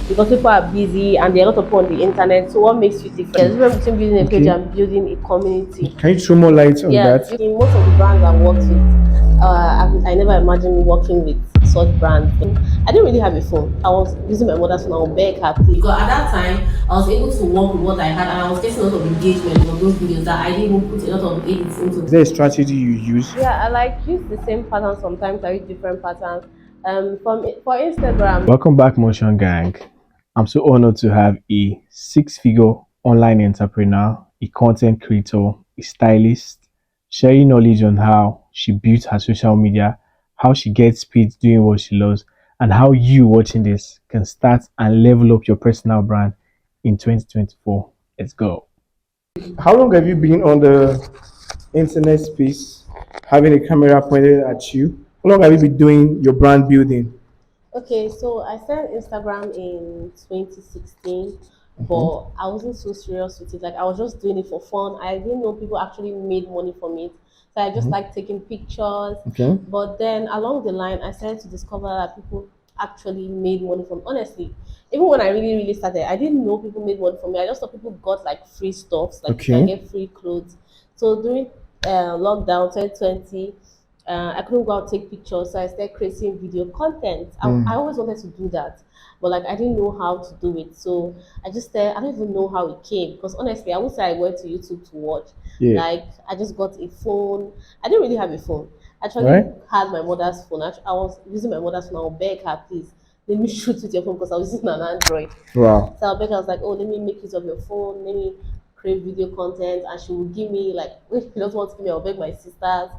because people are busy and there are a lot of people on the internet. So what makes you different? There's a difference between building a page Okay. and building a community. Can you throw more light on Yes, that? in most of the brands I worked with, I never imagined working with such brands. I didn't really have a phone. I was using my mother's phone. I would beg her, please. Because at that time, I was able to work with what I had, and I was getting a lot of engagement on those videos that I didn't even put a lot of edits into. Is there a strategy you use? Yeah, I like use the same pattern sometimes. I use different patterns. For Instagram. Welcome back, Motion Gang. I'm so honored to have a six-figure online entrepreneur, a content creator, a stylist, sharing knowledge on how she built her social media, how she gets paid doing what she loves, and how you watching this can start and level up your personal brand in 2024. Let's go. How long have you been on the internet space, having a camera pointed at you? How long have you been doing your brand building? Okay, so I started Instagram in 2016, Mhm. but I wasn't so serious with it. Like I was just doing it for fun. I didn't know people actually made money from it. So I just Mhm. like taking pictures. Okay. But then along the line, I started to discover that people actually made money from honestly. Even when I really, really started, I didn't know people made money from me. I just thought people got like free stuffs, like you can Okay. get free clothes. So during lockdown 2020, I couldn't go out take pictures, so I started creating video content. I Mm. always wanted to do that, but like I didn't know how to do it. So I just I don't even know how it came because honestly, I would say I went to YouTube to watch. Yeah. Like I just got a phone. I didn't really have a phone. I actually Right. had my mother's phone. I was using my mother's phone. I would beg her, please, let me shoot with your phone because I was using an Android. Wow. So I bet I was like, oh, let me make use of your phone, let me create video content, and she would give me like, if she doesn't want to give me, I'll beg my sisters.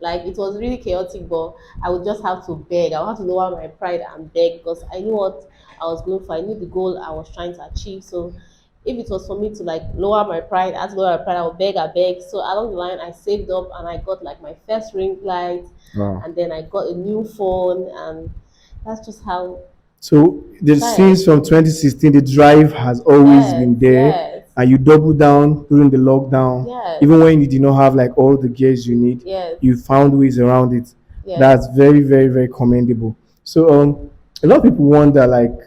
Like it was really chaotic, but I would just have to beg. I would have to lower my pride and beg because I knew what I was going for. I knew the goal I was trying to achieve. So if it was for me to like lower my pride, as lower my pride, I would beg, I beg. So along the line, I saved up and I got like my first ring light, Wow. and then I got a new phone, and that's just how So the started. since from 2016, the drive has always Yes, been there, yes, and you double down during the lockdown. yes, Even when you did not have like all the gears you need, yes, you found ways around it. yes. That's very, very, very commendable. So a lot of people wonder like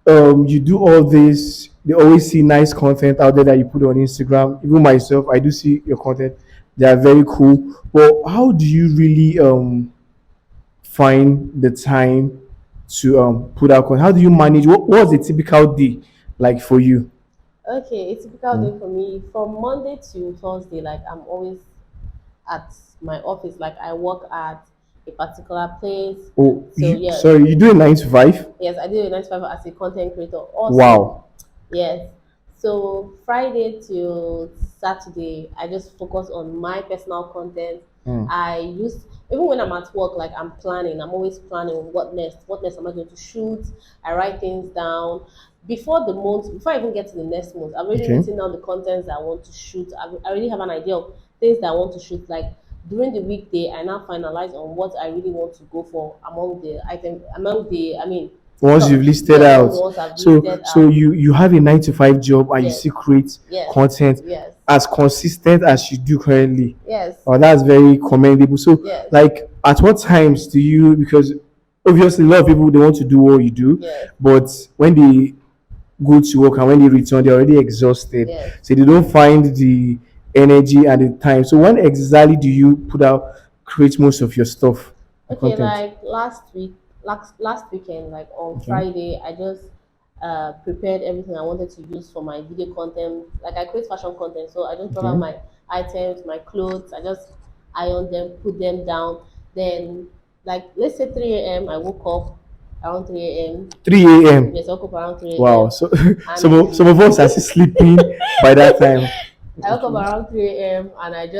you do all this, they always see nice content out there that you put on Instagram. Even myself, I do see your content. They are very cool. But how do you really find the time to put out content? How do you manage? What's a typical day like for you? Okay, a typical Mm. day for me from Monday to Thursday, like I'm always at my office, like I work at a particular place. Oh, So you, yes, sorry, you do a 9 to 5? yes, I do a 9 to 5 as a content creator. Also, Wow. yes. So Friday to Saturday, I just focus on my personal content. Mm. I use even when I'm at work, like I'm planning. I'm always planning what next. What next am I going to shoot? I write things down before the month. Before I even get to the next month, I've already Okay. written down the contents that I want to shoot. I already have an idea of things that I want to shoot. Like during the weekday, I now finalize on what I really want to go for among the items, among the, I mean, Once stuff. you've listed Yes, among out, the ones I've so listed so out. you have a 9 to 5 job and you Yes, still create yes, content yes, as consistent as you do currently. yes, Oh, that's very commendable. So, yes, like, at what times do you? Because obviously, a lot of people they want to do what you do, yes, but when they go to work and when they return, they're already exhausted, yes. so they don't find the energy and the time. So, when exactly do you put out create most of your stuff, your Okay, content? like last weekend, like on Okay. Friday, I just prepared everything I wanted to use for my video content. Like I create fashion content, so I just brought out Okay. my items, my clothes. I just ironed them, put them down. Then, like let's say 3 a.m. I woke up around 3 a.m. 3 a.m. Yes, I woke up around 3 Wow. a.m. So and some of us are still sleeping by that time. I woke up Okay. around 3 a.m. and I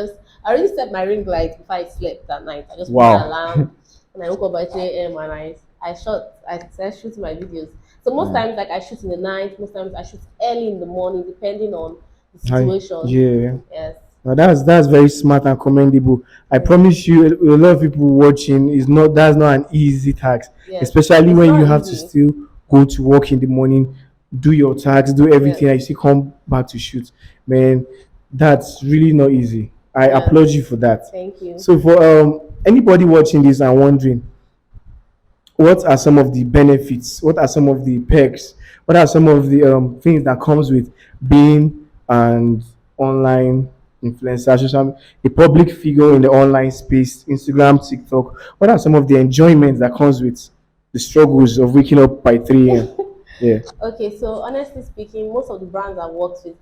already set my ring light before I slept that night. I just put my Wow. alarm and I woke up by 3 a.m. and I started shooting my videos. So most Mm. times like I shoot in the night, most times I shoot early in the morning, depending on the Hi. situation. Yeah. Yes. Now that's very smart and commendable. I Yes. promise you, a lot of people watching is not that's not an easy task, Yes. especially It's when you not have to easy. still go to work in the morning, do your tasks, do Yes. everything, and you still come back to shoot. Man, that's really not easy. I Yes. applaud you for that. Thank you. So for anybody watching this and wondering, what are some of the benefits? What are some of the perks? What are some of the things that comes with being an online influencer, a public figure in the online space, Instagram, TikTok? What are some of the enjoyments that comes with the struggles of waking up by 3 a.m.? Yeah. Okay, so honestly speaking, most of the brands I worked with,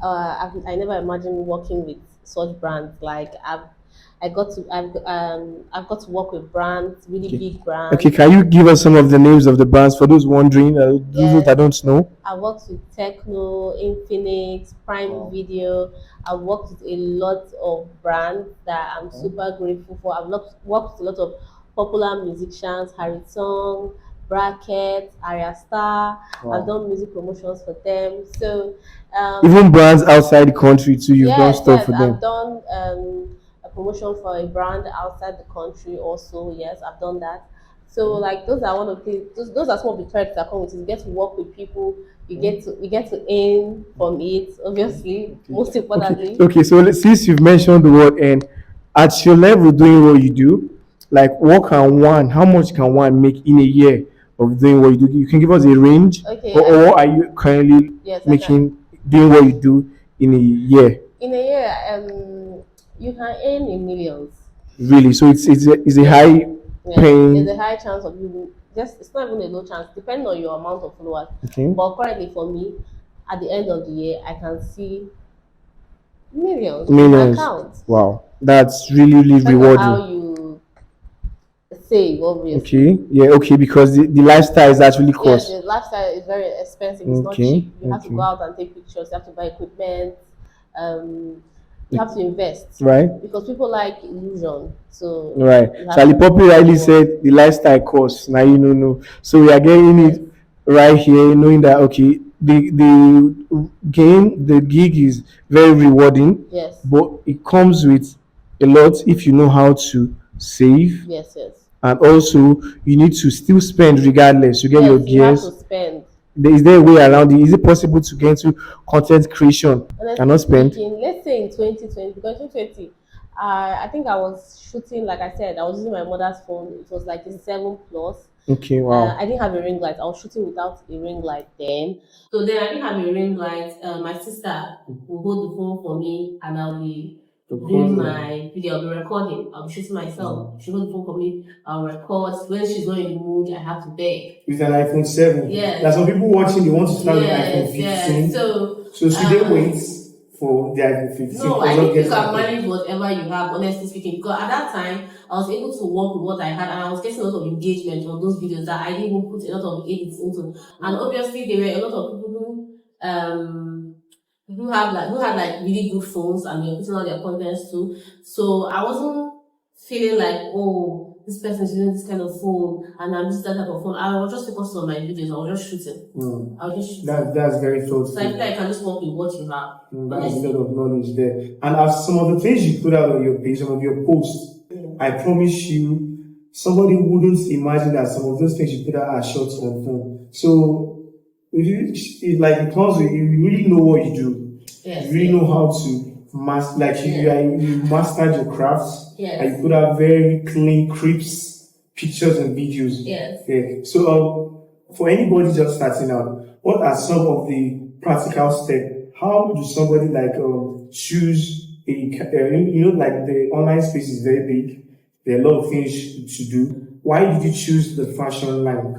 I never imagined working with such brands. Like I've got to work with brands, really Okay. big Okay, brands. can you give us some of the names of the brands for those wondering, those Yes, that don't know? I worked with Techno, Infinix, Prime Wow. Video. I've worked with a lot of brands that I'm super grateful for. Worked with a lot of popular musicians, Harry Song, Bracket, Arya Star. I've Wow. done music promotions for them. So, Even brands outside the country too, you've done stuff yes, for I've them. done a promotion for a brand outside the country also. Yes, I've done that. So like those are one of the those are some of the perks that come with it. You get to work with people, you get to earn from it, obviously, most Okay, importantly. okay. So since you've mentioned the word "and," at your level doing what you do, like how much can one make in a year of doing what you do? You can give us a range, Okay, or what are you currently yes, I can. making doing what you do in a year? In a year, you can earn in millions. Really? So it's a Yes, high yes. There's a paying. high chance of you just it's not even a low chance, depending on your amount of followers. Okay. But currently for me, at the end of the year, I can see millions in my Millions. account. Wow, that's really really Depends on rewarding. how you save, obviously. Okay, yeah, okay, because the lifestyle is actually Yes, cost. the lifestyle is very expensive. It's not Okay, cheap. You have to go okay, out and take pictures. You have to buy equipment. Um, you have to invest right, because people like illusion. So right. you have Charlie to Poppy put rightly in work. said the lifestyle cost. Now you know. So we are getting Yes, it right here, knowing that okay, the gig is very rewarding, yes, but it comes with a lot if you know how to save, yes, yes, and also you need to still spend regardless. You get your yes. You have to gears. spend. Is there a way around it? Is it possible to get into content creation and Honestly not spend? speaking, let's say in 2020, because 2020, I think I was shooting, like I said, I was using my mother's phone. It was like a 7 plus. Okay, wow. I didn't have a ring light. I was shooting without a ring light then. So then I didn't have a ring light. My sister will hold the phone for me and I'll be doing my video. I'll be recording. I'll be shooting myself. She hold the phone for me. I'll record. When she's not in the mood, I have to beg. With an iPhone 7. Yes. There's some people watching, they want to start with Yes, iPhone 15. yes. So should they wait for the iPhone 15? No, Or I not think you get can iPhone? manage whatever you have, honestly speaking. Because at that time, I was able to work with what I had and I was getting a lot of engagement on those videos that I didn't even put a lot of edits into. And obviously, there were a lot of people who had like really good phones and they were putting all their contents too. So I wasn't feeling like, oh, this person is using this kind of phone and I'm just that type of phone. I was just focused on my videos. I was just shooting. I was just shooting. That's very thoughtful. So I feel like I can just work with what you have. That's a lot of knowledge there. And as some of the things you put out on your page, some of your posts, I promise you, somebody wouldn't imagine that some of those things you put out are shots on phone. So it's like it comes with you really know what you do. Yes, you really know how to master, like you mastered your crafts. Yes. And you put out very clean, crisp pictures and videos. Yes. Yeah. So for anybody just starting out, what are some of the practical steps? How do somebody like choose like the online space is very big. There are a lot of things to do. Why did you choose the fashion line?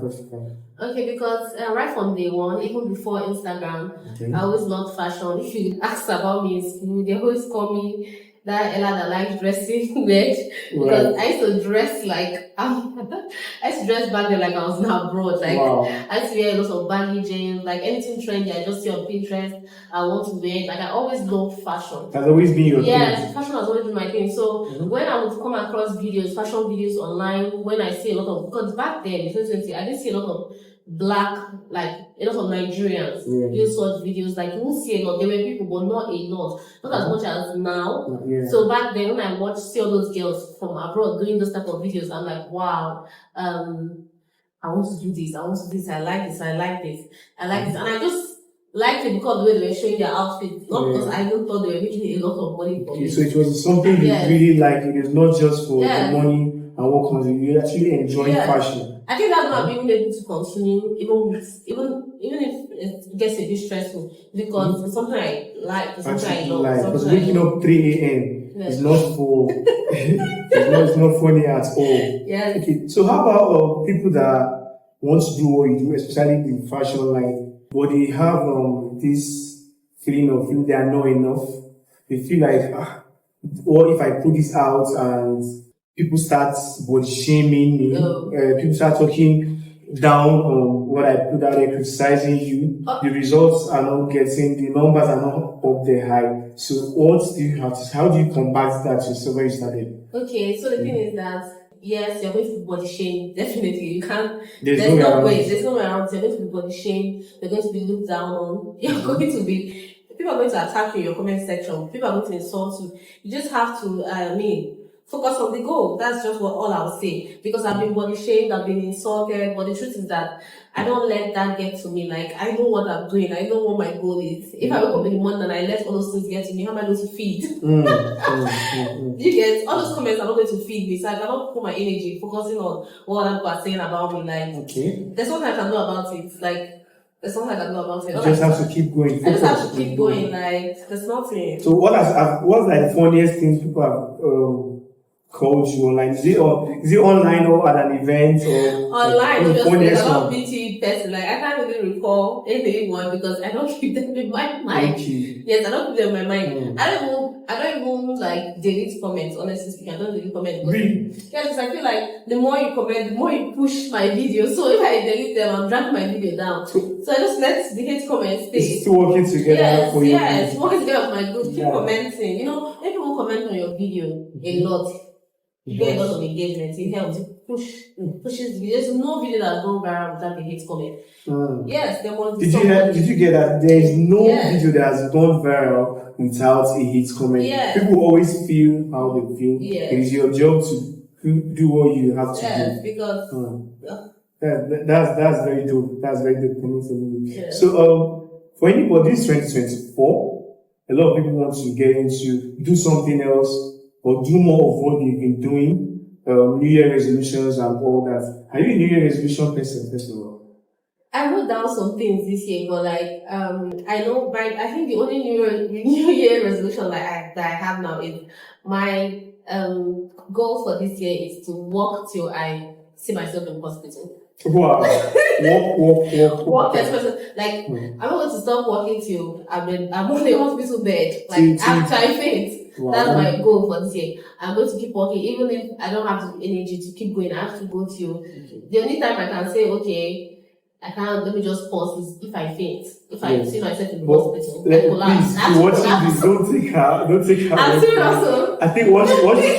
Okay, because right from day one, even before Instagram, Okay. I always loved fashion. If you ask about me in school, they always call me that Ella that likes dressing weird because I used to dress like I used to dress back then like I was now abroad. Like Wow. I used to wear a lot of baggy jeans, like anything trendy I just see on Pinterest. I want to wear it. Like I always loved fashion. Has always been your thing. Yes, fashion has always been my thing. So when I would come across videos, fashion videos online, when I see a lot of because back then in 2020 I didn't see a lot of black, like a lot of Nigerians doing such videos. Like you won't see a lot. There were people, but not a lot. Not as much as now. So back then, when I see all those girls from abroad doing those type of videos, I'm like, wow. I want to do this. I want to do this. I like this. I like this. I like this, and I just liked it because the way they were showing their outfits, not because I even thought they were making a lot of money for me. So it was something you really like. It is not just for the money and what comes. You actually enjoy fashion. I think that's why I'm even able to continue, even if it gets a bit stressful, because it's something I like, it's something I love, it's Because something I waking love. up 3 a.m. is not for it's not funny at all. Yes. Okay, so how about people that want to do what you do, especially in fashion line, but they have this feeling of feel they are not enough. They feel like, what if I put this out and people start body shaming me, No. people start talking down on what I put out there, criticizing you. The results are not getting, the numbers are not up there high. So what do you have to, how do you combat that yourself when you started? Okay, so the thing is that yes, you're going to be body shamed. Definitely, you can't. There's There's no no way way. around. There's no way around. You're going to be body shamed. You're going to be looked down on. You're going to be. People are going to attack you in your comment section. People are going to insult you. You just have to. Focus on the goal. That's just what all I'll say. Because I've been body shamed. I've been insulted. But the truth is that I don't let that get to me. Like, I know what I'm doing. I know what my goal is. If I wake up in the morning and I let all those things get to me, how am I going to feed? You get all those comments are not going to feed me, so I cannot put my energy focusing on what other people are saying about me. Like, Okay. there's nothing I can do about it. Like, there's nothing I can do about it. You just have to keep going. I just have to keep going. Like, there's nothing. So what's like the funniest things people have called you online? Is it online or at an event or Online? the Obviously, funniest I'm not one? BT person. Like, I can't really recall anyone because I don't keep them in my mind. Okay. Yes, I don't keep them in my mind. I don't even like delete comments. Honestly speaking, I don't delete comments. Really? Yes, because I feel like the more you comment, the more you push my video. So if I delete them, I'm dragging my video down. So I just let the hate comments stay. It's still working together for you. Yes, working together with my group. Keep Yeah. commenting. You know, when people comment on your video a lot, you get a lot of engagement. It helps. It pushes the video. There's no video that goes viral without a hate comment. Yes, there was. Did you get that? There is no Yes. video that has gone viral without a hate comment. Yes. People always feel how they feel. Yes. It is your job to do what you have to Yes, do. because That's very dope. That's very dope coming from you. Yes. So for anybody, this 2024, a lot of people want to get into do something else or do more of what they've been doing. New Year resolutions and all that. Are you a New Year resolution person, first of all? I wrote down some things this year, but like I know, but I think the only New Year resolution that I have now is my goal for this year is to walk till I see myself in hospital. Wow. Walk. Like I'm not going to stop walking till I'm on a hospital bed. Like Till- after I faint. Wow. That's my goal for this year. I'm going to keep walking, even if I don't have the energy to keep going. I have to go till the only time I can say, okay, I can't, let me just pause is if I faint. If I see myself in the hospital, I collapse. I have to Please, collapse. this, don't take her. I'm serious. Also. I think what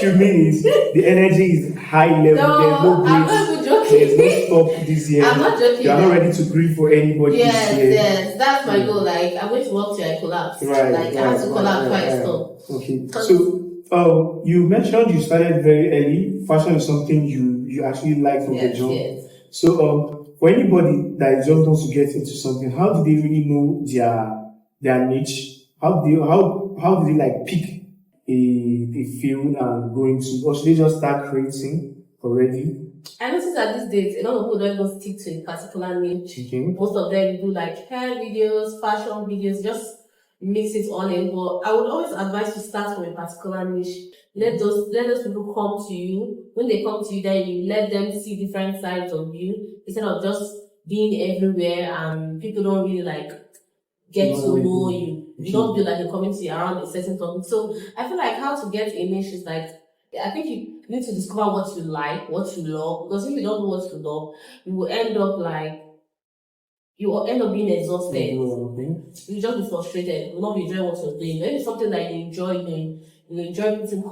you mean is the energy is high level. No, I'm not even joking. There's no stop this year. I'm not joking. You are not ready to grieve for anybody this year. Yes, that's my goal. Like, I'm going to walk till I collapse. Right, like, I have to collapse quite stop. Okay. So, you mentioned you started very early. Fashion is something you actually like from the jump. Yes. So, for anybody that just wants to get into something, how do they really know their niche? How do they like pick a field and go into, or should they just start creating already? I noticed that these days, a lot of people don't even stick to a particular niche. Okay. Most of them do like hair videos, fashion videos, just mix it all in. But I would always advise to start from a particular niche. Let those people come to you. When they come to you, then you let them see different sides of you instead of just being everywhere and people don't really like get to know you. You don't build like a community around a certain topic. So I feel like how to get a niche is like, I think you need to discover what you like, what you love. Because if you don't know what you love, you will end up being exhausted. You just be frustrated. You will not be enjoying what you're doing. Maybe something that you enjoy doing. You enjoy putting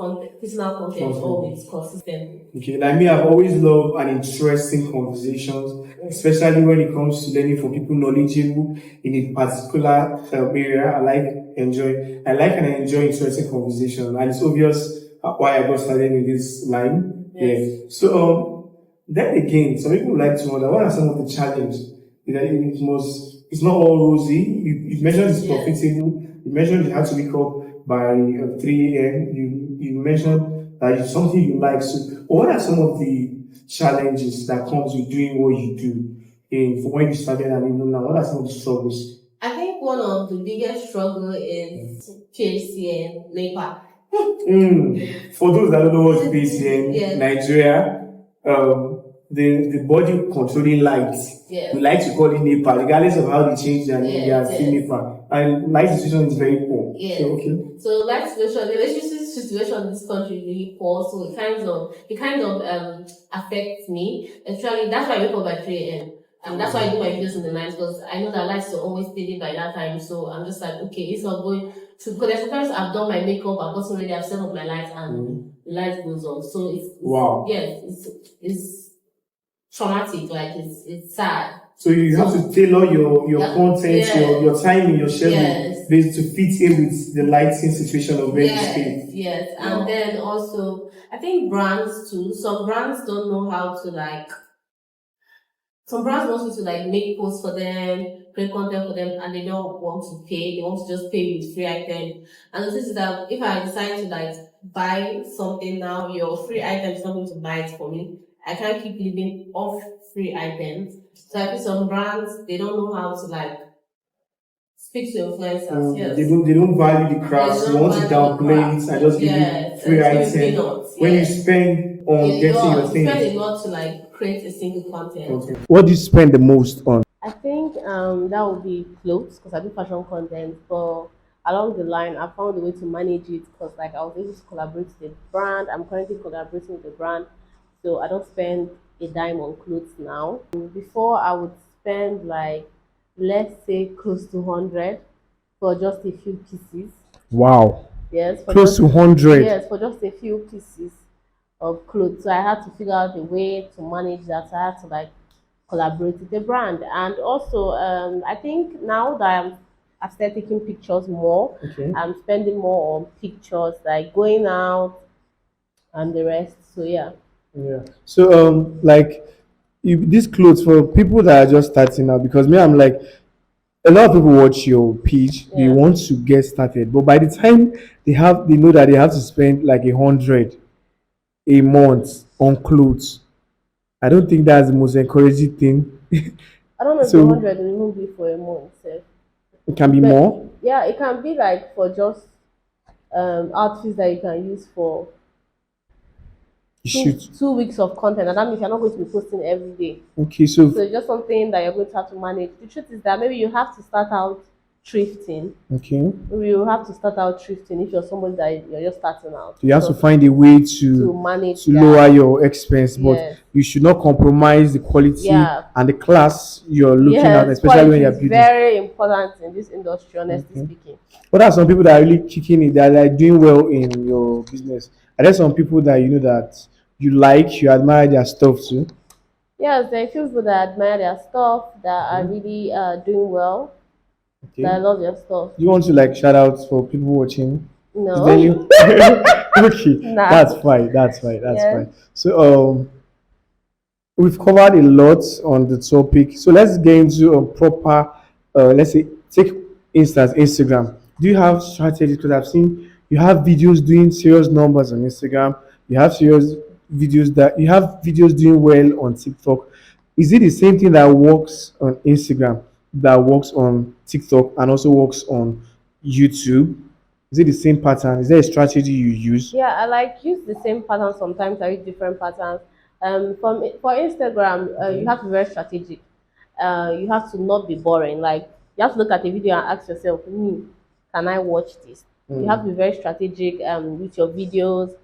out content always consistently. Okay, like me, I've always loved an interesting conversations, especially when it comes to learning from people knowledgeable in a particular area. I like and enjoy interesting conversations, and it's obvious why I got started in this line. Yes. Yeah. So then again, some people like to wonder what are some of the challenges. It's not all rosy. You mentioned it's profitable. You mentioned you had to wake up by 3 a.m. You mentioned it's something you like. So, what are some of the challenges that comes with doing what you do? For when you started and even now, what are some of the struggles? I think one of the biggest struggle is PHCN, NEPA. For those that don't know what PCN, Yes. Nigeria, the body controlling lights, Yes. we like to call it NEPA, regardless of how they change their name, they are Yes, still yes. NEPA. And light situation is very poor. Yes. So, okay. So life situation, the electricity situation in this country is really poor. So it kind of affects me. Especially that's why I wake up by 3 a.m. And that's why I do my videos in the night because I know that lights are always steady by that time. So I'm just like, okay, it's not going to because there's sometimes I've done my makeup, I've gotten ready, I've set up my lights and the light goes off. So Wow. yes, it's traumatic, like it's sad. So you have to tailor your Yeah. content, Yes. your timing, your schedule, Yes. based to fit in with the lighting situation of where you stay. Yes. And then also I think brands too. Some brands don't know how to like some brands want you to like make posts for them, create content for them, and they don't want to pay. They want to just pay with free items. And the thing is that if I decide to like buy something now, your free item is not going to buy it for me. I can't keep living off free items. So I think some brands they don't know how to like speak to influencers. Yes. They don't value the craft. They They don't want to value the downplay craft. it and just give you Yes. free And give item. peanuts. When you Yes. spend on You getting your spend a things. lot to like create a single content. Okay. What do you spend the most on? I think that would be clothes because I do fashion content, but along the line I found a way to manage it because like I was able to collaborate with the brand. I'm currently collaborating with the brand, so I don't spend a dime on clothes now. Before I would spend like let's say close to 100 for just a few pieces. Wow. Yes, for Close just to 100. yes for just a few pieces of clothes. So I had to figure out a way to manage that. So I had to like collaborate with the brand. And also, I think now that I've started taking pictures more, Okay. I'm spending more on pictures, like going out and the rest. So yeah. Yeah. So like these clothes for people that are just starting out, because me I'm like a lot of people watch your page, they Yeah. want to get started, but by the time they know that they have to spend like 100 a month on clothes. I don't think that's the most encouraging thing. I don't know if the So 100 will even be for a month. Sef. it can be But more. yeah, it can be like for just outfits that you can use for You two, should. 2 weeks of content. And that means you're not going to be posting every day. Okay, So so it's just something that you're going to have to manage. The truth is that maybe you have to start out thrifting. okay. Maybe you have to start out thrifting if you're somebody that you're just starting out. So you have to So find a way to manage to that. lower your expense, but Yes. you should not compromise the quality Yeah. and the class you're looking at, Yes, especially when quality you're is building. very important in this industry, honestly Okay. speaking. What are some people that are really kicking it, that are like doing well in your business? Are there some people that you know that you admire their stuff too? Yes, there are few people that admire their stuff, that are really doing well, that I Okay. love their stuff. Do you want to like shout out for people watching? Is there any? No. Okay, Nah. that's fine. That's fine. That's Yes. fine. So we've covered a lot on the topic. So let's get into a proper, let's say, take instance Instagram. Do you have strategies? Because I've seen you have videos doing serious numbers on Instagram. You have videos doing well on TikTok. Is it the same thing that works on Instagram that works on TikTok and also works on YouTube? Is it the same pattern? Is there a strategy you use? Yeah, I like use the same pattern sometimes. I use different patterns. For Instagram, you have to be very strategic. You have to not be boring. Like you have to look at a video and ask yourself, can I watch this? You have to be very strategic with your videos.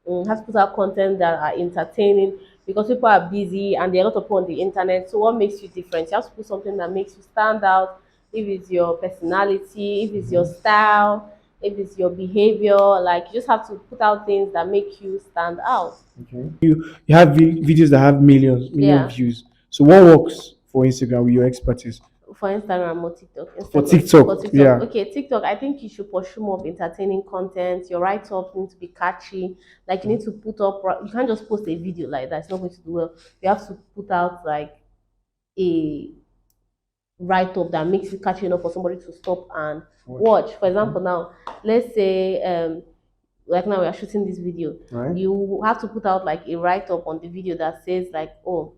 You have to put out content that are entertaining because people are busy and there are a lot of people on the internet. So what makes you different? You have to put something that makes you stand out. If it's your personality, if it's your style, if it's your behavior, like you just have to put out things that make you stand out. Okay. You have videos that have million Yeah, views. So what works for Instagram with your expertise? for Instagram or TikTok. For Instagram for TikTok, TikTok. yeah. Okay, TikTok. I think you should pursue more of entertaining content. Your write-ups need to be catchy. Like you need to put up. You can't just post a video like that. It's not going to do well. You have to put out like a write-up that makes it catchy enough for somebody to stop and watch. For example, now let's say like now we are shooting this video, Right. you have to put out like a write-up on the video that says like, oh,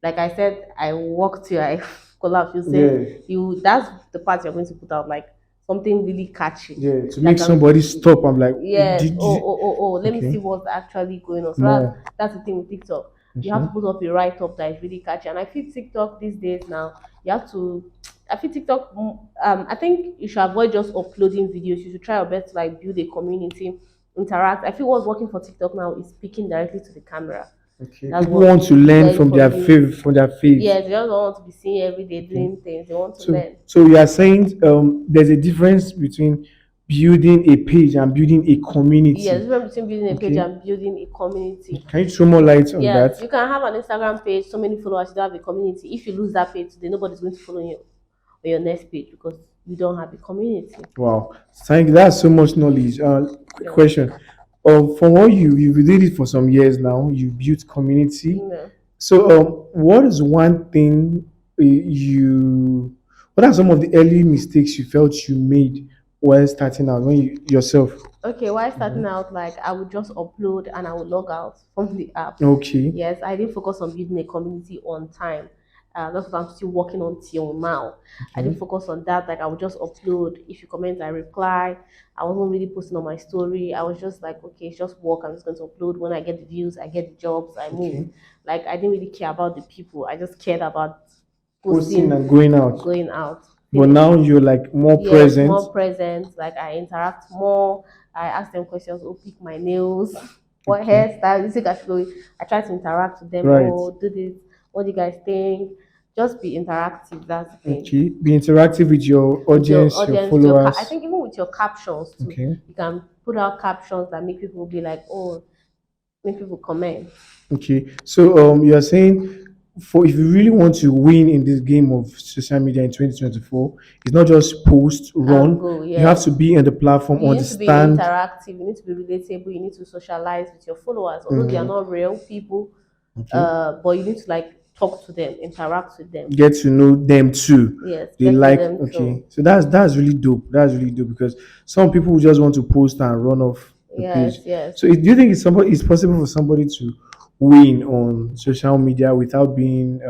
like I said, I walked till I collapsed. You say that's the part you're going to put out, like something really catchy. Yeah, to Like make somebody stop. I'm like, yes, did you? let me Okay. see what's actually going on. So More. that's the thing with TikTok. You have to put up a write-up that is really catchy. And I feel TikTok these days now, you have to I feel TikTok I think you should avoid just uploading videos. You should try your best to like build a community, interact. I feel what's working for TikTok now is speaking directly to the camera. Okay. That's People what want to learn learn from from their you. faith. Yes, they just don't want to be seen every day doing things. They want to So, learn. so you are saying there's a difference between building a page and building a community. Yes, difference between building a page Okay. and building a community. Can you throw more light on Yes, that? you can have an Instagram page, so many followers, you don't have a community. If you lose that page today, nobody's going to follow you on your next page because you don't have a community. Wow, thank you. That's so much knowledge. Quick Yeah. question. From what you've been doing it for some years now, you built community. Yeah. So, what is one thing you? What are some of the early mistakes you felt you made while starting out when you yourself? Okay, while starting out, like I would just upload and I would log out from the app. Okay. Yes, I didn't focus on building a community on time. That's what I'm still working on till now. I didn't focus on that. Like I would just upload. If you comment, I reply. I wasn't really posting on my story. I was just like, okay, it's just work. I'm just going to upload. When I get the views, I get the jobs, I move. Okay. Like I didn't really care about the people. I just cared about Posting posting, and going out. going out. But now you're like more Yes, present. more present. Like I interact more. I ask them questions. Oh, pick my nails. What hairstyle? You think I should go? I try to interact with them. Right. Oh, do this. What do you guys think? Just be interactive. That's the thing. Okay. Be interactive with your With your audience, your audience, followers. I think even with your captions too. Okay. You can put out captions that make people be like, oh, make people comment. Okay. So you are saying for if you really want to win in this game of social media in 2024, it's not just post, run. Go, You have to be on the platform, You need to be understand. interactive. You need to be relatable. You need to socialize with your followers, although they are not real people. Okay. But you need to like talk to them, interact with them. Get to know them too. Yes, They get to like them okay. too. So that's really dope. That's really dope because some people just want to post and run off the Yes, page. yes. So do you think it's possible for somebody to win on social media without being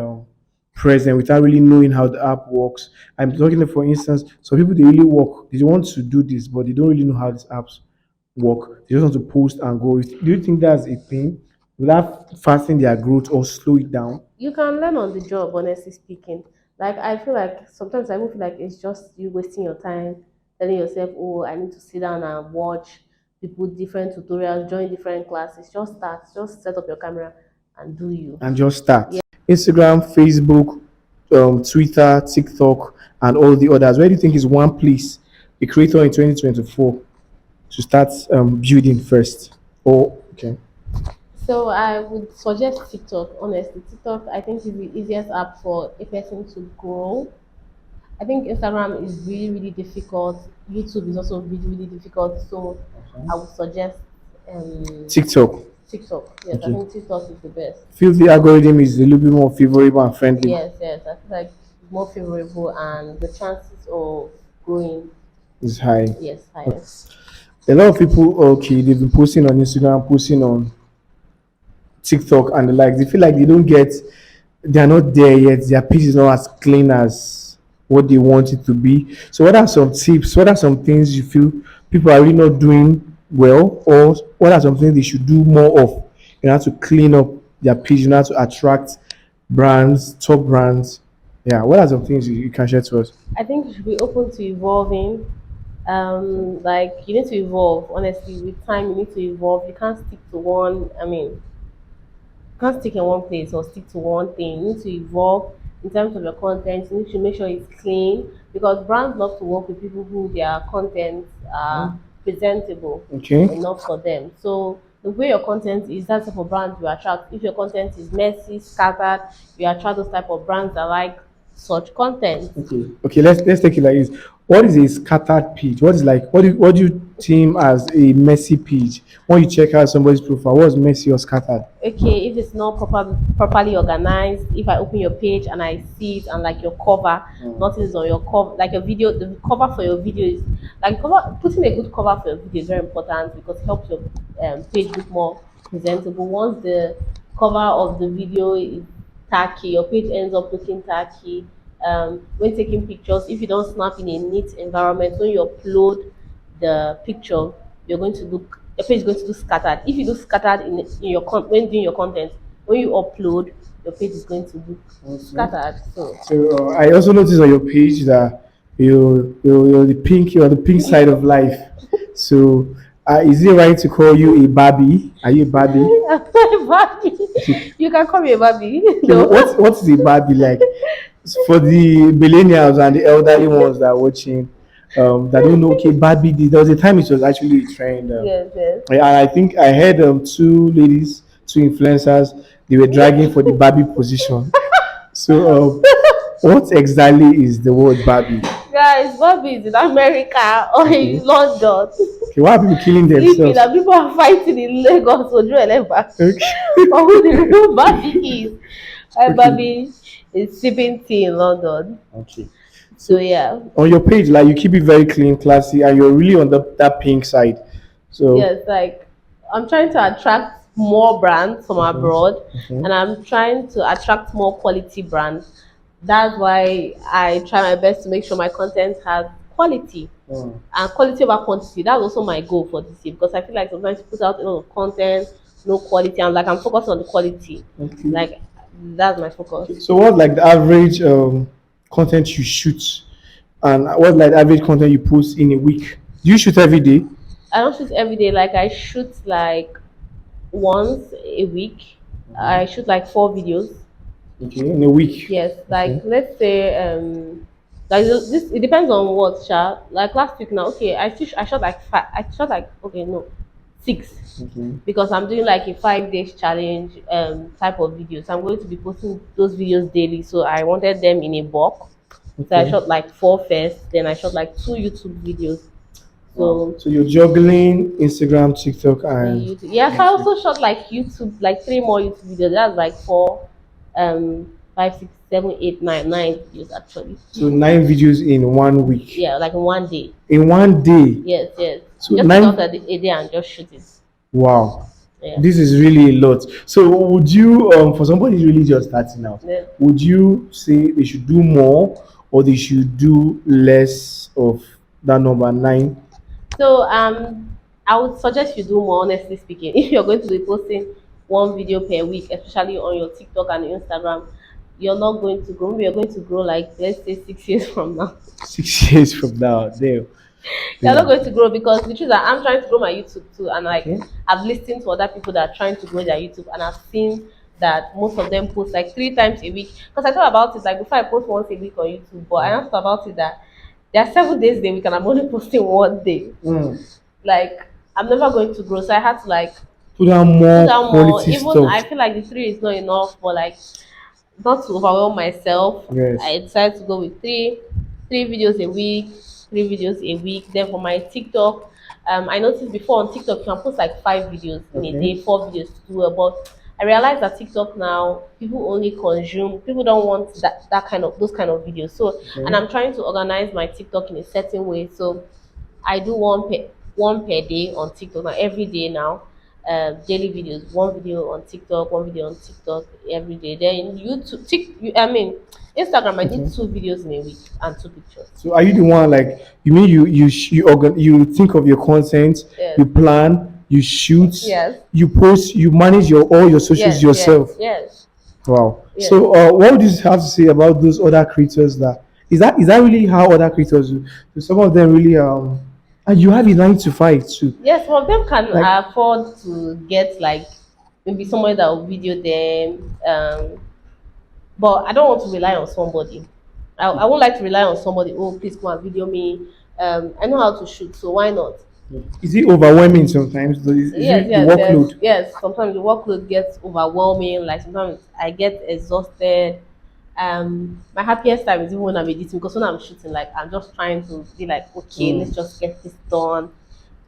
present, without really knowing how the app works? I'm talking, for instance, some people they really work, they want to do this, but they don't really know how these apps work. They just want to post and go. Do you think that's a thing? Will that fasten their growth or slow it down? You can learn on the job, honestly speaking. Like I feel like sometimes I even feel like it's just you wasting your time telling yourself, oh, I need to sit down and watch people different tutorials, join different classes. Just start, just set up your camera and do you. And just start. Instagram, Facebook, Twitter, TikTok, and all the others. Where do you think is one place a creator in 2024 to start building first? Oh, okay. So I would suggest TikTok, honestly. TikTok, I think, is the easiest app for a person to grow. I think Instagram is really, really difficult. YouTube is also really, really difficult. So I would suggest TikTok. TikTok. Yes, I Okay. think TikTok is the best. Feel the algorithm is a little bit more favorable and friendly. Yes, yes. I feel like it's more favorable and the chances of growing, It's high. yes, higher. A lot of people, okay, they've been posting on Instagram, posting on TikTok and the like. They feel like they are not there yet. Their page is not as clean as what they want it to be. So, what are some tips? What are some things you feel people are really not doing well, or what are some things they should do more of in order to clean up their page, in order to attract brands, top brands? Yeah, what are some things you can share to us? I think you should be open to evolving. Like you need to evolve. Honestly, with time, you need to evolve. You can't stick to one. I mean, can't stick in one place or stick to one thing. You need to evolve in terms of your content. You need to make sure it's clean because brands love to work with people who their content are presentable Okay. enough for them. So the way your content is, that type of brand you attract. If your content is messy, scattered, you attract those type of brands that like such content. Okay, let's take it like this. what is a scattered page? What is like what do you deem as a messy page? When you check out somebody's profile, what's messy or scattered? Okay, if it's not properly organized, if I open your page and I see it and like your cover, nothing is on your cover, like a video, the cover for your video is like cover, putting a good cover for your video is very important because it helps your page look more presentable. Once the cover of the video is tacky, your page ends up looking tacky. When taking pictures, if you don't snap in a neat environment, when you upload the picture, you're going to look your page is going to look scattered. If you look scattered in your when doing your content, when you upload, your page is going to look scattered. So So I also noticed on your page that you're the pink side of life. So is it right to call you a Barbie? Are you a Barbie? Barbie. You can call me a Barbie. Okay, No. what's a Barbie like? For the millennials and the elderly ones that are watching, that don't know, okay, Barbie, there was a time it was actually a trend. Yes, yes. And I think I heard two ladies, two influencers, they were dragging for the Barbie position. So, what exactly is the word Barbie? Guys, Barbie is in America or in London. Okay, why are people killing Sleeping themselves? and people are fighting in Lagos for Joe Eleba. Okay. Or who the real Barbie is. Barbie is sipping tea in London. Okay. So yeah. On your page, like you keep it very clean, classy, and you're really on that pink side. So Yes, like I'm trying to attract more brands from abroad and I'm trying to attract more quality brands. That's why I try my best to make sure my content has quality and quality over quantity. That's also my goal for this year because I feel like sometimes you put out a lot of content, no quality, and like I'm focused on the quality. okay. Like that's my focus. So what's like the average content you shoot, and what's like the average content you post in a week? Do you shoot every day? I don't shoot every day, like I shoot like once a week. I shoot like 4 videos. Okay, in a week. Yes, like Okay. let's say like this it depends on what like last week now. Okay, I shot like five. I shot like okay no 6 Okay. because I'm doing like a 5 days challenge type of videos. I'm going to be posting those videos daily, so I wanted them in a bulk. So I Okay. shot like 4 first, then I shot like 2 YouTube videos. So So you're juggling Instagram, TikTok, and YouTube. Yes, I also shot like YouTube, like 3 more YouTube videos. That's like 4, 5, 6, 7, 8, 9, 9 videos actually. so 9 videos in 1 week. Yeah, like in one day. In one day. Yes, yes. So Just nine- take out a day and just shoot it. Wow. Yeah. This is really a lot. So would you for somebody who's really just starting out, Yeah. would you say they should do more or they should do less of that number 9? So I would suggest you do more, honestly speaking. If you're going to be posting 1 video per week, especially on your TikTok and Instagram, you're not going to grow. Maybe you're going to grow like let's say 6 years from now. 6 years from now, there. You're not going to grow because the truth is that I'm trying to grow my YouTube too, and like Okay. I've listened to other people that are trying to grow their YouTube, and I've seen that most of them post like 3 times a week. Because I thought about it like before I post once a week on YouTube, but I thought about it that there are 7 days a week and I'm only posting one day. Like I'm never going to grow, so I had to like Put down more put down more. quality Even stuff. I feel like the 3 is not enough, but like not to overwhelm myself. Yes. I decided to go with three videos a week, 3 videos a week. Then for my TikTok, I noticed before on TikTok you can post like 5 videos in a Okay. day, 4 videos to do well. But I realized that TikTok now people only consume. People don't want that kind of those kind of videos. So and I'm trying to organize my TikTok in a certain way. So I do one per day on TikTok now every day now. Daily videos, 1 video on TikTok, 1 video on TikTok every day. Then YouTube, Instagram. I did 2 videos in a week and 2 pictures. So are you the one like you mean you think of your content, Yes. you plan, you shoot, Yes. you post, you manage all your socials Yes, yourself. Yes. Wow. Yes. So what would you have to say about those other creators that is that really how other creators do? Do some of them really and you have a 9 to 5 too. Yes, some of them can Like- afford to get like maybe somebody that will video them. But I don't want to rely on somebody. I won't like to rely on somebody. Oh, please come and video me. I know how to shoot, so why not? Is it overwhelming sometimes? Is Yes, it yes, the workload? yes. Sometimes the workload gets overwhelming. Like sometimes I get exhausted. My happiest time is even when I'm editing, because when I'm shooting, like I'm just trying to be like, okay, let's just get this done.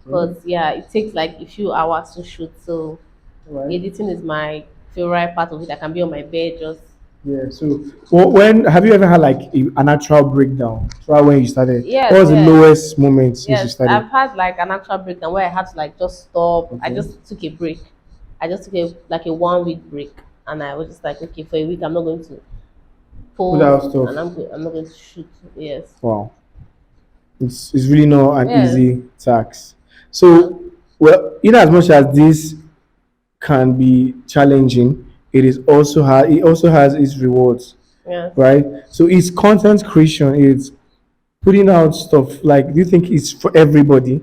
Because yeah, it takes like a few hours to shoot, so Right. editing is my favorite part of it. I can be on my bed just. Yeah. So, when have you ever had like an actual breakdown? Throughout when you started, what Yes, was the yes. lowest moment since you Yes, started? I've had like an actual breakdown where I had to like just stop. I Okay. just took a break. I just took a like a 1 week break, and I was just like, okay, for a week I'm not going to Put out post, stuff. and I'm not going to shoot. Yes, Wow. It's really not an yes, easy task. yeah, So, well, in as much as this can be challenging, it also has its rewards, yes. right? So, it's content creation. It's putting out stuff. Like, do you think it's for everybody?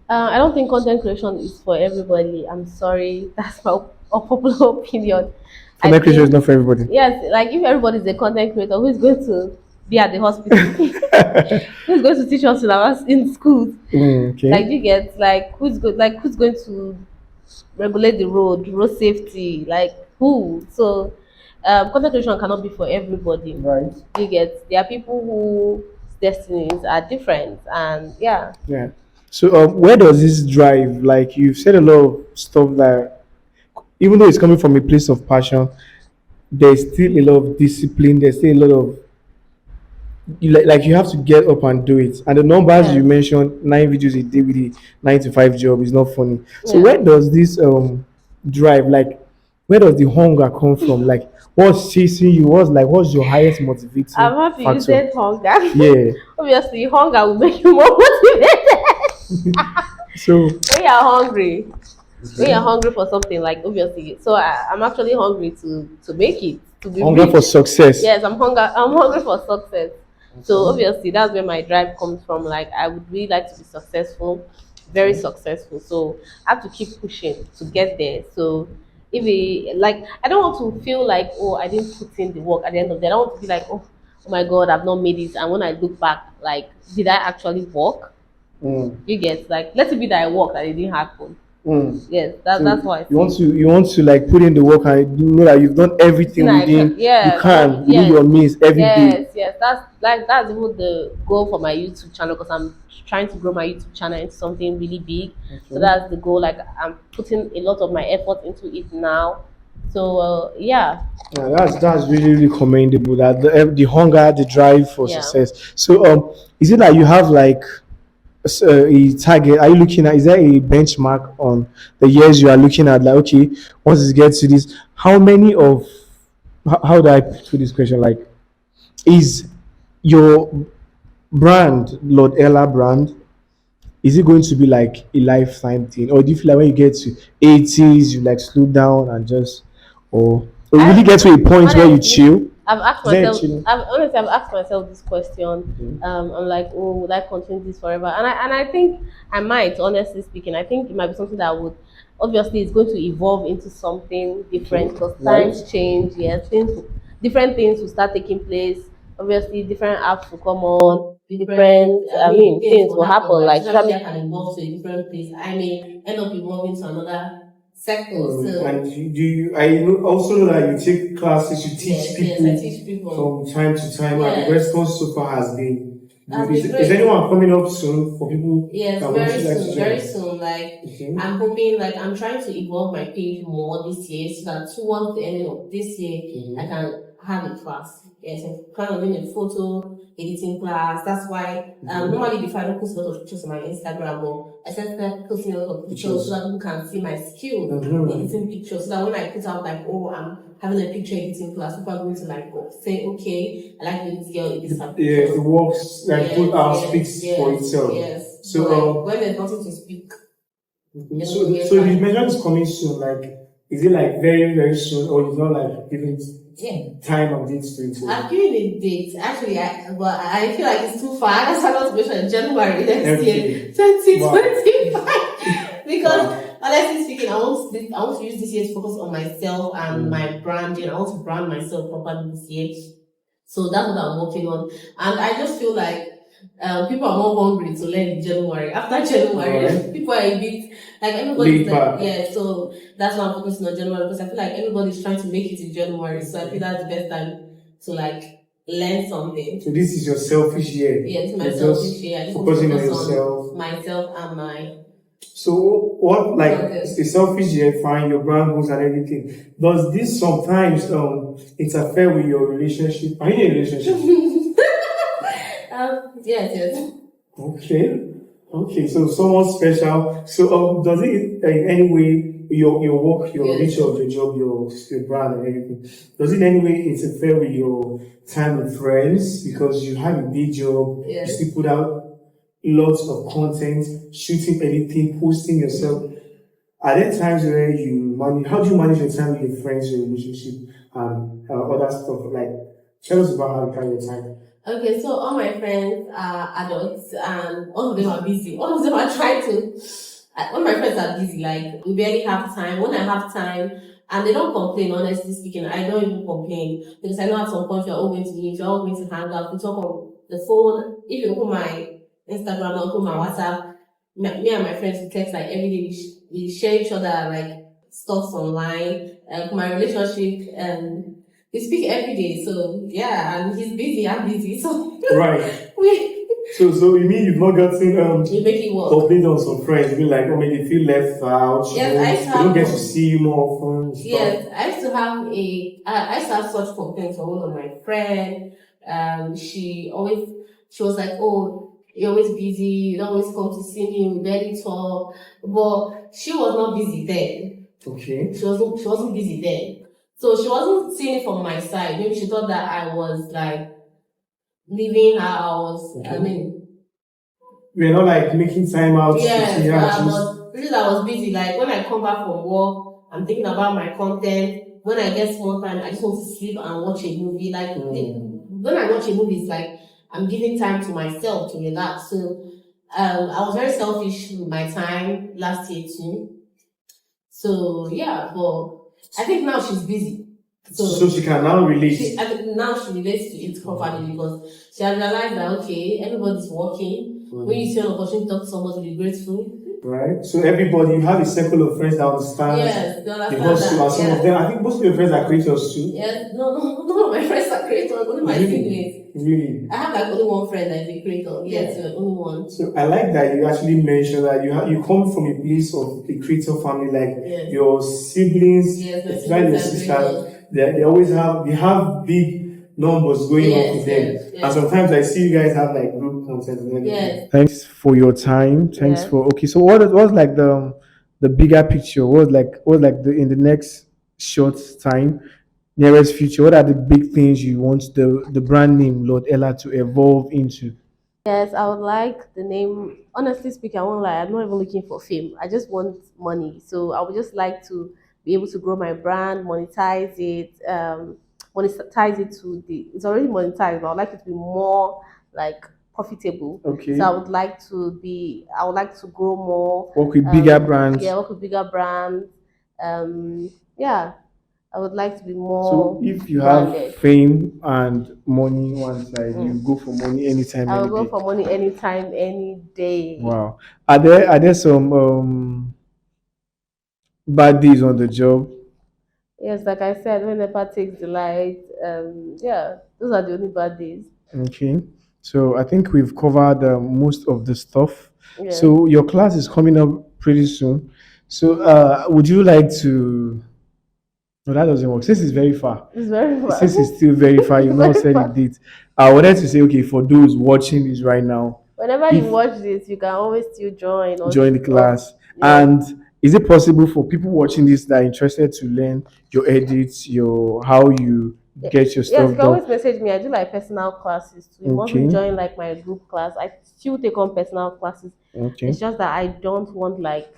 I don't think content creation is for everybody. I'm sorry, that's my unpopular opinion. I Content creation is think not for everybody. yes, like if everybody's a content creator, who is going to be at the hospital? Who's going to teach us in schools? Like Okay. you get like who's going to regulate the road safety, like who? So content creation cannot be for everybody. Right. You get there are people whose destinies are different, and yeah. Yeah. So, where does this drive? Like, you've said a lot of stuff that, even though it's coming from a place of passion, there's still a lot of discipline. There's still a lot of like you have to get up and do it. And the numbers you Yes, mentioned, 9 videos a day with a 9 to 5 job, is not funny. So, yes. where does this drive, like, where does the hunger come from? Like, what's chasing you? What's your highest motivating I'm happy you factor? said hunger. Yeah. Obviously, hunger will make you more motivated. So, When you're hungry, when you're hungry for something, like obviously, so I'm actually hungry to make it, to be hunger for rich. success. Yes, I'm hungry for success. So obviously that's where my drive comes from. Like I would really like to be successful, very successful. So I have to keep pushing to get there. So if it, like I don't want to feel like, oh, I didn't put in the work at the end of the day. I don't want to be like, oh my god, I've not made it. And when I look back, like, did I actually work? Mm. You get like, let it be that I worked and it didn't happen. Mm. Yes, So that's what I you want see. to like put in the work and you know that you've done Thing everything I can, within you yes, can within yes, your means every day. yes. That's even the goal for my YouTube channel, because I'm trying to grow my YouTube channel into something really big. So Okay. that's the goal. Like I'm putting a lot of my effort into it now. So yeah, Yeah, that's really really commendable. That the hunger, the drive for yeah. success. So is it that you have like a target? Are you looking at? Is there a benchmark on the years you are looking at? Like, okay, once it gets to this, how many of how do I put this question? Like, is your brand, Lord Ella brand, is it going to be like a lifetime thing, or do you feel like when you get to 80s you like slow down and just, or will you I get to a point where you honestly, chill? I've asked Is there a myself. chilling? I've asked myself this question. Okay. I'm like, oh, would I continue this forever? And I think I might. Honestly speaking, I think it might be something that would. Obviously, it's going to evolve into something different Okay. because Right. times change. Yes, different things will start taking place. Obviously, different apps will come on. Different, I mean, things will happen. Like social media can evolve to a different place. I may end up evolving to another sector. So And I also know that you take classes, you yes, yes, I teach people. from time to time, and the Yes. response so far has been Has good. been Is great. anyone coming up soon for people Yes, that would very actually like to soon, join? very soon. Like Okay. I'm hoping, like I'm trying to evolve my page more this year, so that towards the end of this year, I can have a class. Yes, I'm kind of doing a photo editing class. That's why normally before I don't post a lot of pictures on my Instagram, but I started posting a lot of pictures so that people can see my skill in editing pictures. So that when I put out like, oh, I'm having a picture editing class, people are going to like say, okay, I like this girl edits her Yeah, pictures. the works like Yes, put out yes, speaks yes, for itself. yes. So But, like, when there's nothing to speak, so the measure is coming soon. Like, is it like very very soon, or is not like giving time and dates to it? I've given a date. Actually, I feel like it's too far. That's why I want to mention January next year, 2025. Because honestly speaking, I want to use this year to focus on myself and my branding. I want to brand myself properly this year. So that's what I'm working on. And I just feel like people are more hungry to learn in January. After January, Alright. people are a bit like everybody's Laid like, back. yeah. So that's why I'm focusing on January, because I feel like everybody's trying to make it in January. So I feel that's the best time to like learn something. So this is your selfish year. Yeah, it's my You're selfish just year. I just want to focusing on focus yourself. on myself and my. So what, like, Okay. it's a selfish year, fine, your brand goals and everything. Does this sometimes interfere with your relationship? Are you in a relationship? Yes. Okay. So someone special. So does it in any way your work, your Yes. nature of your job, your brand and everything? Does it in any way interfere with your time with friends because you have a big job? Yes. You still put out lots of content, shooting, editing, posting yourself. Are there times where you manage? How do you manage your time with your friends, your relationship, and other stuff? Like, tell us about how you carry your time. Okay, so all my friends are adults and all of them are busy. All of them are trying to. All my friends are busy. Like we barely have time. When I have time, and they don't complain. Honestly speaking, I don't even complain because I know at some point you're all going to meet, you're all going to hang out. We talk on the phone. If you open my Instagram or open my WhatsApp, me and my friends we text like every day. We share each other like stuff online. My relationship and we speak every day. So yeah, and he's busy. I'm busy. So Right. we So you mean you've not gotten we make it work. complaint on some friends? You mean like, oh, maybe they feel left out? Yes, they don't get to see you more often. and stuff? Yes, I used to have such complaints from one of my friends. She was like, oh, you're always busy, you don't always come to see me, we barely talk. But she was not busy then. Okay. She wasn't busy then. So she wasn't seeing it from my side. Maybe she thought that I was like leaving her. Okay. We're not like making time out to see her. Because I was busy. Like when I come back from work, I'm thinking about my content. When I get small time, I just want to sleep and watch a movie. Like when I watch a movie, it's like I'm giving time to myself to relax. So I was very selfish with my time last year too. So yeah, but I think now she's busy. So she can now relate. Now she relates to it properly because she has realized that okay, everybody's working. When you see an opportunity to talk to somebody, be grateful. Right. So everybody, you have a circle of friends that understand. Yes, they understand because that. some of them, I think most of your friends are creators too. Yes, no, my friends are creators. Only my siblings. Really? I have like only one friend that is a creator. Yes, only one. So I like that you actually mentioned that you come from a place of a creator family, like your siblings, especially your sisters. They always have big numbers going on with them. And sometimes I see you guys have like group content and everything. Yes. Thanks for your time. Thanks for so what was like the bigger picture? What was like the in the next short time, nearest future? What are the big things you want the brand name Lord Ella to evolve into? Yes, I would like the name. Honestly speaking, I won't lie. I'm not even looking for fame. I just want money. So I would just like to be able to grow my brand, monetize it, monetize it to the. It's already monetized, but I would like it to be more like profitable. Okay. So I would like to grow more. Work with bigger brands. Yeah, work with bigger brands. Yeah. I would like to be more. So if you branded. have fame and money one side, you go for money anytime. I will go for money anytime, any day. Wow. Are there some bad days on the job? Yes, like I said, when NEPA takes the light, yeah, those are the only bad days. Okay. So I think we've covered most of the stuff. Yeah. So your class is coming up pretty soon. So would you like to? No, that doesn't work. Since it's very far. It's very far. Since it's still very far, you've not said a date. I wanted to say, okay, for those watching this right now, whenever you watch this, you can always still join the class. And is it possible for people watching this that are interested to learn your edits, how you get your stuff Yes, you can done? always message me. I do like personal classes too. You want to join like my group class? I still take on personal classes. Okay. It's just that I don't want like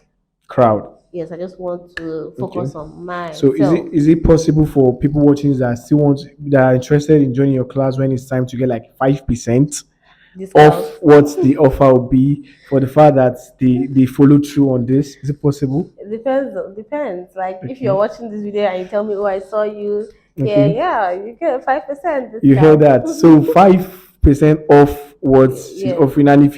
crowd. Yes, I just want to focus on myself. So is it possible for people watching that are interested in joining your class when it's time to get like 5% off what the offer will be for the fact that they follow through on this? Is it possible? It depends. Like if you're watching this video and you tell me, oh, I saw you. Yeah, you get 5%. You heard that. So 5% off what she's offering. And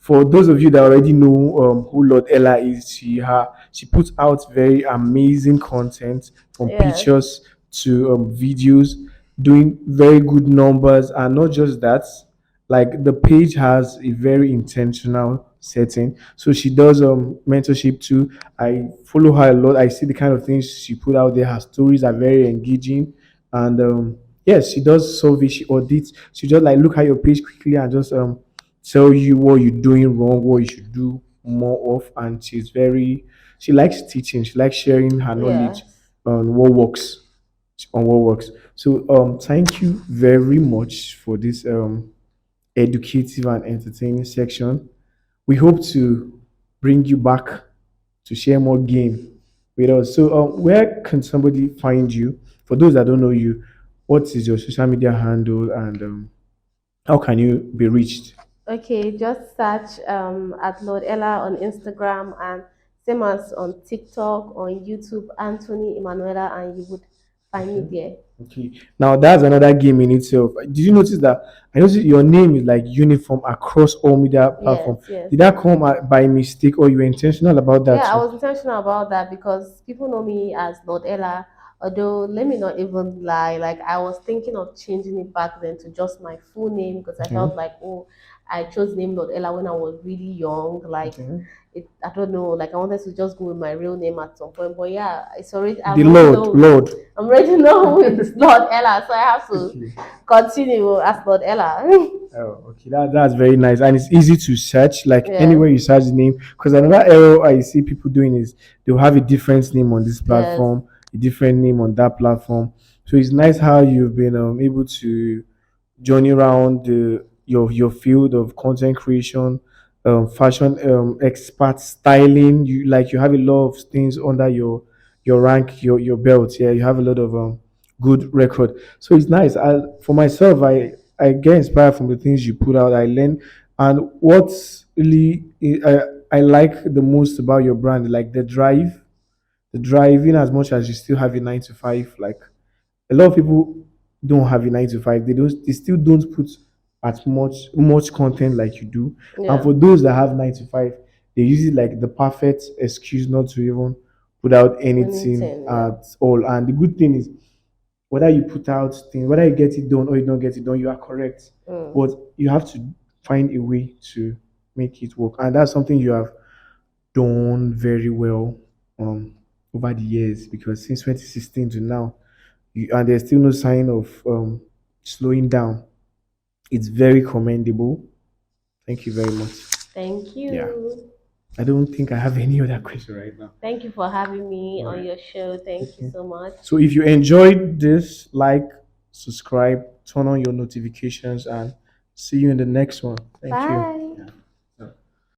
for those of you that already know who Lord Ella is, she puts out very amazing content from pictures to videos. doing very good numbers, and not just that, like the page has a very intentional setting. So she does mentorship too. I follow her a lot. I see the kind of things she put out there. Her stories are very engaging, and yes, she does survey. She audits. She just like look at your page quickly and just tell you what you're doing wrong, what you should do more of. And she likes teaching. She likes sharing her knowledge Yes. on what works So thank you very much for this educative and entertaining section. We hope to bring you back to share more game with us. So where can somebody find you? For those that don't know you, what is your social media handle, and how can you be reached? Okay, just search at Lord Ella on Instagram and same as on TikTok, on YouTube, Anthony Emanuela, and you would find me Okay. there. Okay. Now that's another game in itself. Did you notice that? I noticed your name is like uniform across all media Yes, platforms. yes. Did that come by mistake, or you were intentional about that Yeah, I too? was intentional about that because people know me as Lord Ella. Although, let me not even lie, like I was thinking of changing it back then to just my full name because I Okay. felt like, oh, I chose the name Lord Ella when I was really young. Like, Okay. I don't know, like I wanted to just go with my real name at some point. But yeah, it's already, The I'm already Lord, known. Lord. I'm already known with Lord Ella, so I have to Okay. continue as Lord Ella. Oh, okay. That's very nice, and it's easy to search. Like Yes, anywhere you search the name, because another error I see people doing is they'll have a different name on this yes. platform, a different name on that platform. So it's nice how you've been able to journey around your field of content creation, fashion expert, styling. You have a lot of things under your rank, your belt. Yeah, you have a lot of good record. So it's nice. For myself, I get inspired from the things you put out. I learn, and what's really I like the most about your brand, like the drive. In as much as you still have a 9 to 5, like a lot of people don't have a 9 to 5. They still don't put as much content like you do. And Yeah, for those that have 9 to 5, they use it like the perfect excuse not to even put out anything anything. Yeah. at all. And the good thing is, whether you put out things, whether you get it done or you don't get it done, you are correct. Mm. But you have to find a way to make it work. And that's something you have done very well um over the years, because since 2016 to now, and there's still no sign of slowing down. It's very commendable. Thank you very much. Thank Yeah, you. I don't think I have any other question right now. Thank you for having me All on right. your show. Thank you Okay. so much. So if you enjoyed this, like, subscribe, turn on your notifications, and see you in the next one. Thank you. Bye.